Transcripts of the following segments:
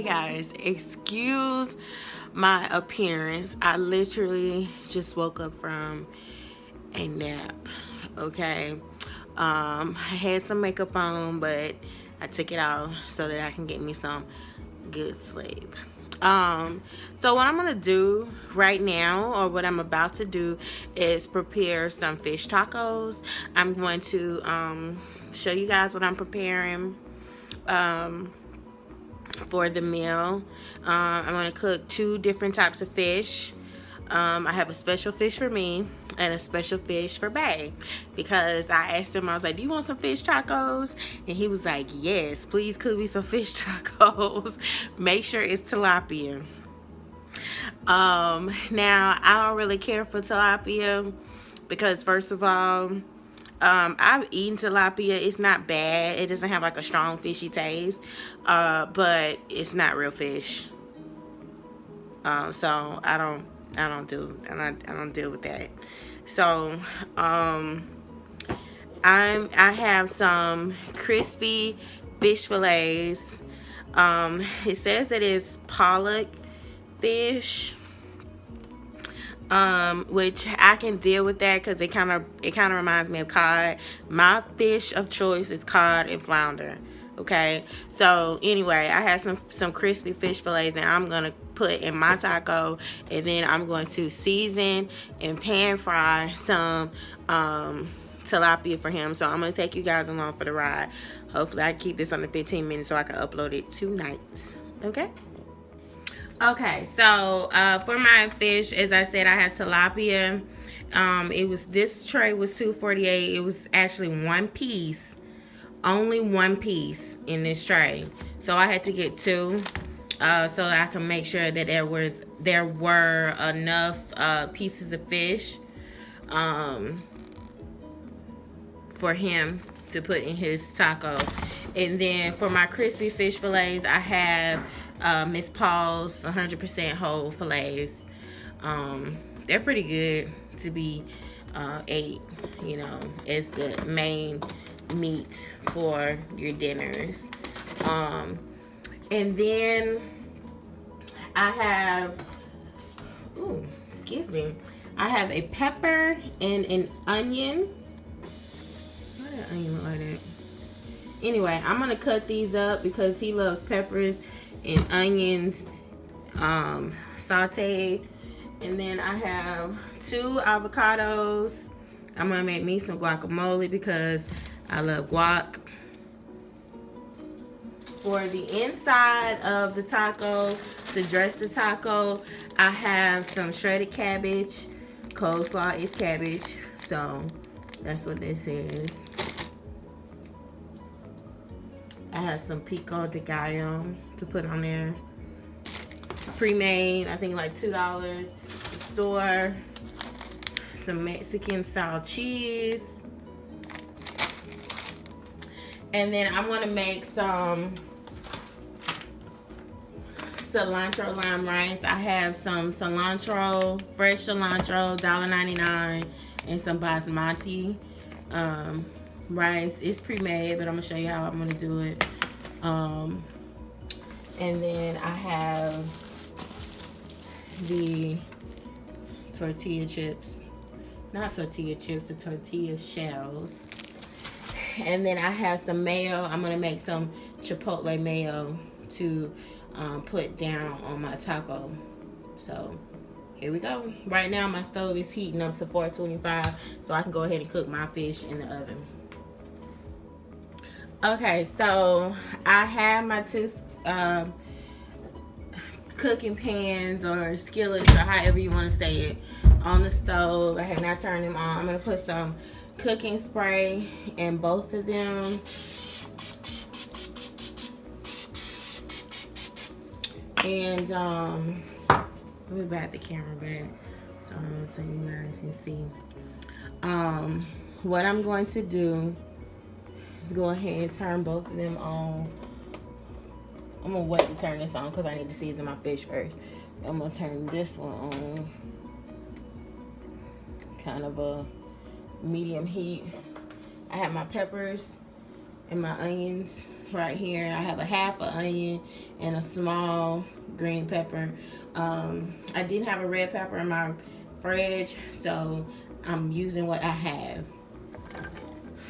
Hey guys, excuse my appearance. I literally just woke up from a nap. Okay. I had some makeup on, but I took it off so that I can get me some good sleep. So what I'm gonna do right now, or what I'm about to do, is prepare some fish tacos. I'm going to show you guys what I'm preparing for the meal. I'm gonna cook two different types of fish. I have a special fish for me and a special fish for Bae, because I asked him, I was like, do you want some fish tacos? And he was like, yes, please cook me some fish tacos. Make sure it's tilapia. Now I don't really care for tilapia because, first of all, I've eaten tilapia. It's not bad. It doesn't have like a strong fishy taste, but it's not real fish. So I don't deal with that. So I have some crispy fish fillets. It says that it's pollock fish, which I can deal with that because it kind of reminds me of cod. My fish of choice is cod and flounder. Okay, so anyway, I have some crispy fish fillets and I'm gonna put in my taco, and then I'm going to season and pan fry some tilapia for him. So I'm gonna take you guys along for the ride. Hopefully I can keep this under 15 minutes so I can upload it tonight. Okay, so for my fish, as I said, I had tilapia. This tray was $2.48. It was actually one piece, only one piece in this tray. So I had to get two, so that I can make sure that there were enough pieces of fish for him to put in his taco. And then for my crispy fish fillets, I have Miss Paul's 100% whole fillets. They're pretty good to be ate, as the main meat for your dinners. And then I have, I have a pepper and an onion. Why did onion look like that? Anyway, I'm gonna cut these up because he loves peppers and onions sauteed. And then I have two avocados. I'm gonna make me some guacamole because I love guac. For the inside of the taco, to dress the taco, I have some shredded cabbage. Coleslaw is cabbage, so that's what this is. I have some Pico de Gallo to put on there. Pre-made, I think like $2. The store. Some Mexican style cheese. And then I'm gonna make some cilantro lime rice. I have some cilantro, fresh cilantro, $1.99, and some basmati rice. It's pre-made, but I'm gonna show you how I'm gonna do it. And then I have the tortilla chips, not tortilla chips, the tortilla shells. And then I have some mayo. I'm gonna make some chipotle mayo to put down on my taco. So here we go. Right now my stove is heating up to 425, so I can go ahead and cook my fish in the oven. Okay, so I have my two cooking pans or skillets, or however you want to say it, on the stove. I have not turned them on. I'm gonna put some cooking spray in both of them. And let me back the camera back so you guys can see. What I'm going to do is go ahead and turn both of them on. I'm gonna wait to turn this on because I need to season my fish first. I'm gonna turn this one on, kind of a medium heat. I have my peppers and my onions right here. I have a half an onion and a small green pepper. I didn't have a red pepper in my fridge, so I'm using what I have.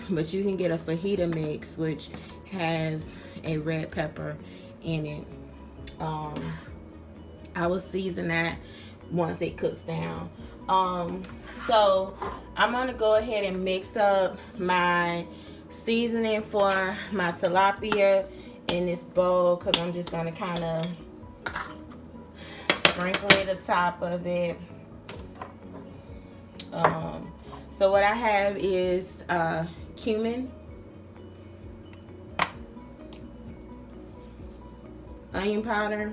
But you can get a fajita mix, which has a red pepper in it. I will season that once it cooks down. So I'm gonna go ahead and mix up my seasoning for my tilapia in this bowl, because I'm just gonna kind of sprinkle it the top of it. So what I have is cumin, onion powder,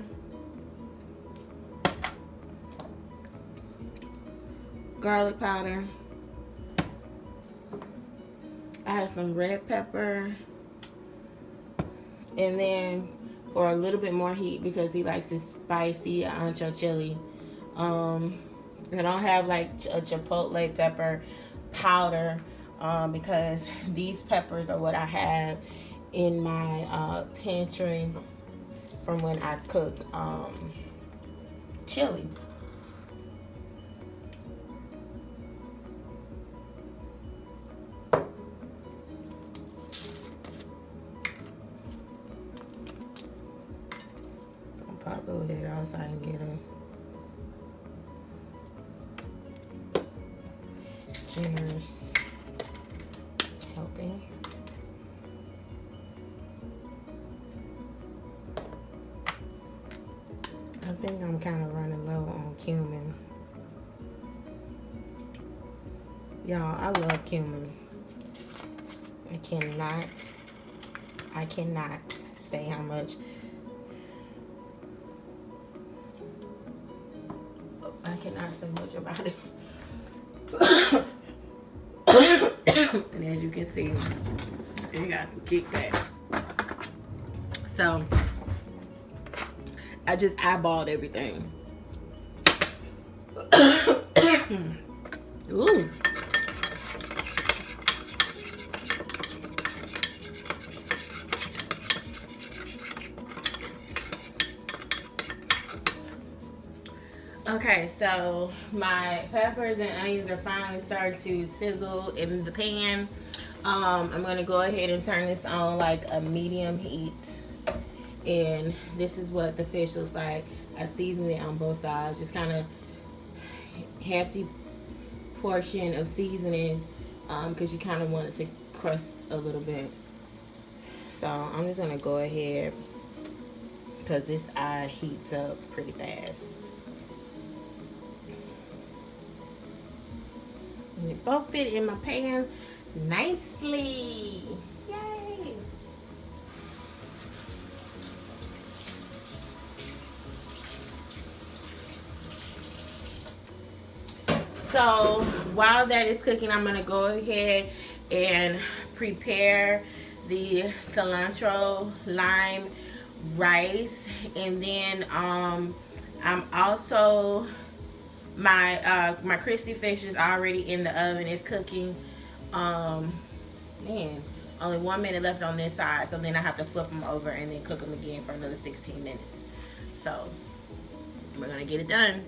garlic powder. I have some red pepper, and then for a little bit more heat, because he likes it spicy, ancho chili. I don't have like a chipotle pepper powder, because these peppers are what I have in my pantry from when I cooked chili. Pop the lid out so I can get a generous helping. I think I'm kind of running low on cumin. Y'all, I love cumin. I cannot say how much. I cannot say much about it. And as you can see, it got some kickback. So I just eyeballed everything. Ooh. Okay, so my peppers and onions are finally starting to sizzle in the pan. I'm gonna go ahead and turn this on like a medium heat. And this is what the fish looks like. I seasoned it on both sides, just kind of hefty portion of seasoning, because you kind of want it to crust a little bit. So I'm just gonna go ahead, because this eye heats up pretty fast. And they both fit in my pan nicely. Yay! So while that is cooking, I'm gonna go ahead and prepare the cilantro lime rice, and then I'm also my crispy fish is already in the oven. It's cooking. Man, only 1 minute left on this side, so then I have to flip them over and then cook them again for another 16 minutes. So we're gonna get it done.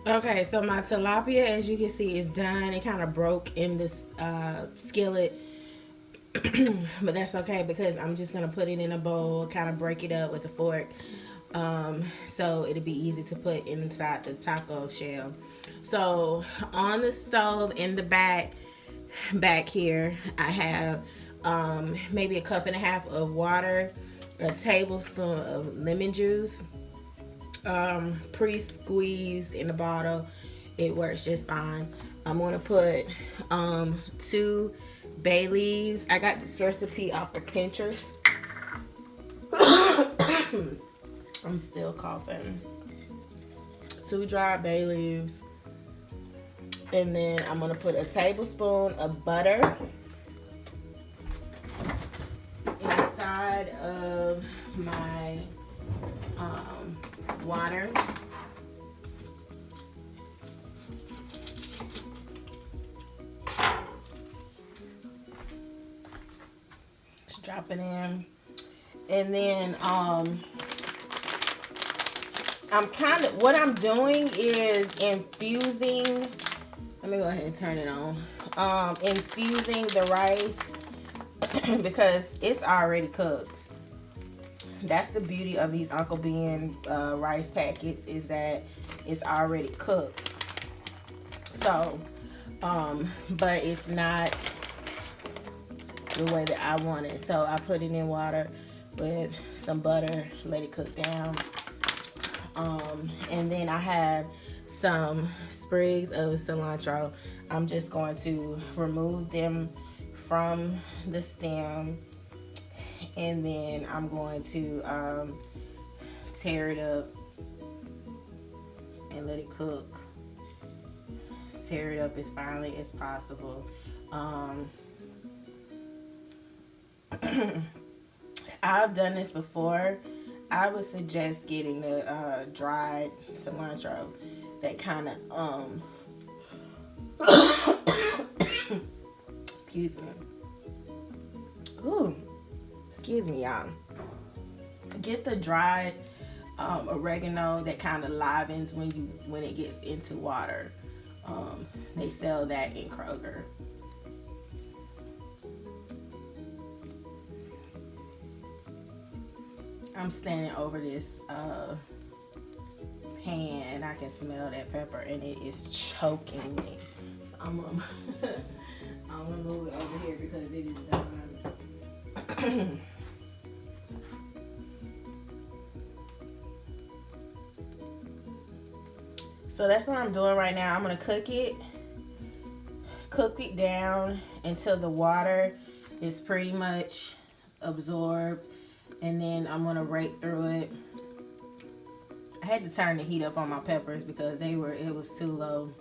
Okay, so my tilapia, as you can see, is done. It kind of broke in this skillet, but that's okay, because I'm just gonna put it in a bowl, kind of break it up with a fork, so it'll be easy to put inside the taco shell. So on the stove in the back here, I have maybe 1.5 cups of water, a tablespoon of lemon juice, pre-squeezed in the bottle. It works just fine. I'm gonna put 2 bay leaves. I got this recipe off of Pinterest. I'm still coughing. 2 dried bay leaves, and then I'm gonna put a tablespoon of butter inside of my water. Just drop it in. And then what I'm doing is infusing. Let me go ahead and turn it on. Infusing the rice because it's already cooked. That's the beauty of these Uncle Ben rice packets, is that it's already cooked. So, but it's not the way that I want it. So I put it in water with some butter, let it cook down. And then I have some sprigs of cilantro. I'm just going to remove them from the stem, and then I'm going to tear it up and let it cook. Tear it up as finely as possible. I've done this before. I would suggest getting the dried cilantro. That kind of excuse me. Ooh, excuse me, y'all. Get the dried oregano that kind of livens when it gets into water. They sell that in Kroger. I'm standing over this pan and I can smell that pepper and it is choking me. So I'm gonna move it over here because it is done. So that's what I'm doing right now. I'm gonna cook it down until the water is pretty much absorbed, and then I'm gonna rake through it. I had to turn the heat up on my peppers because it was too low.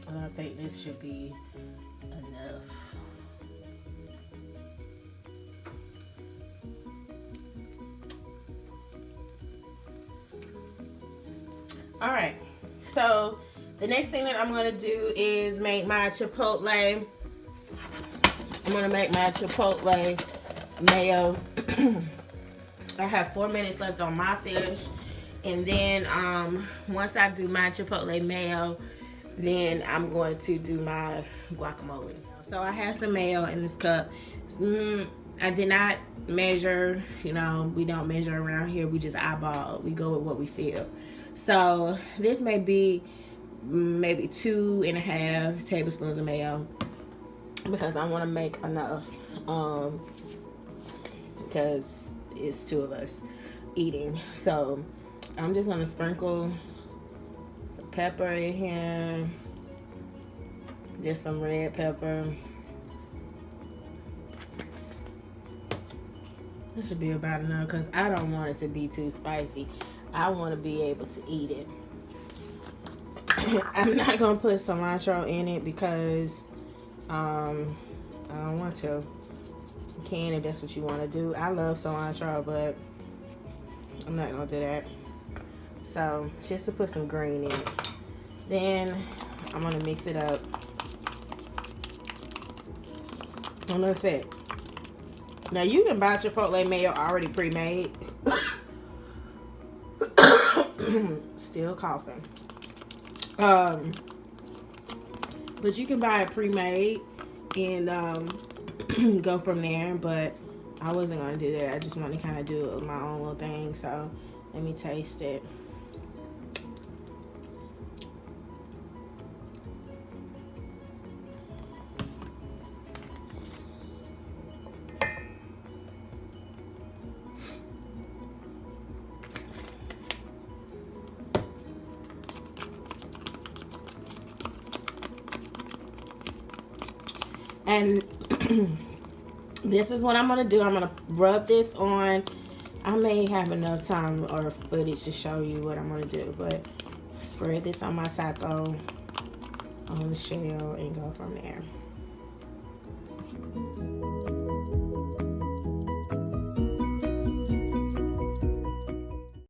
And I think this should be enough. All right, so the next thing that I'm going to do is make my chipotle. I'm going to make my chipotle mayo. I have 4 minutes left on my fish. And then once I do my chipotle mayo, then I'm going to do my guacamole. So I have some mayo in this cup. I did not measure. You know, we don't measure around here. We just eyeball. We go with what we feel. So this may be maybe 2.5 tablespoons of mayo because I want to make enough because it's 2 of us eating. So I'm just going to sprinkle some pepper in here, just some red pepper. That should be about enough because I don't want it to be too spicy. I want to be able to eat it. I'm not going to put cilantro in it because I don't want to. You can if that's what you want to do. I love cilantro, but I'm not going to do that. So, just to put some green in it. Then, I'm going to mix it up. And that's it. Now, you can buy chipotle mayo already pre-made. Still coughing. But you can buy it pre-made and go from there. But I wasn't gonna do that. I just want to kind of do my own little thing. So let me taste it. And this is what I'm going to do. I'm going to rub this on. I may have enough time or footage to show you what I'm going to do. But spread this on my taco, on the shell, and go from there.